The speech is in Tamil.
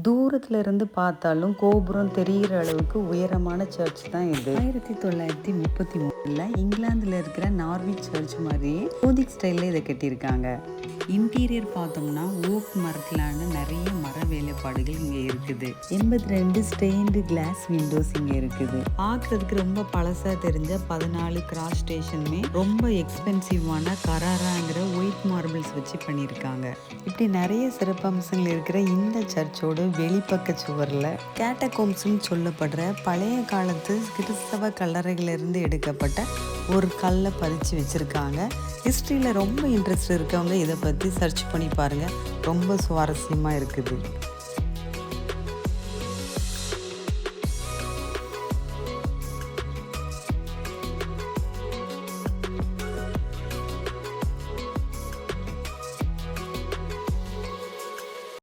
தூரத்துல இருந்து பார்த்தாலும் கோபுரம் தெரிகிற அளவுக்கு உயரமான சர்ச் தான் இது. 1933 இங்கிலாந்துல இருக்கிற நார்விச் சர்ச் மாதிரியே கோதிக் ஸ்டைல்ல இதை கட்டியிருக்காங்க. இன்டீரியர் பார்த்தோம்னா ஓக் மரத்திலான நிறைய மர வேலைப்பாடுகள் இங்க இருக்குது. 82 ஸ்டெயின்டு கிளாஸ் விண்டோஸ் இங்க இருக்குது. பார்க்கறதுக்கு ரொம்ப பழசா தெரிஞ்ச 14 கிராஸ் ஸ்டேஷனுமே ரொம்ப எக்ஸ்பென்சிவான கராராங்கிற ஒயிட் மார்பிள்ஸ் வச்சு பண்ணியிருக்காங்க. இப்படி நிறைய சிறப்பம்சங்கள் இருக்கிற இந்த சர்ச்சோட வெளிப்பக்க சுவரில் கேட்டகோம்ஸ்ன்னு சொல்லப்படுற பழைய காலத்து கிறிஸ்தவ கல்லறைகளிலிருந்து எடுக்கப்பட்ட ஒரு கல்லை பதிச்சு வச்சுருக்காங்க. ஹிஸ்ட்ரியில் ரொம்ப இன்ட்ரெஸ்ட் இருக்கவங்க இதை பற்றி சர்ச் பண்ணி பாருங்கள். ரொம்ப சுவாரஸ்யமாக இருக்குது.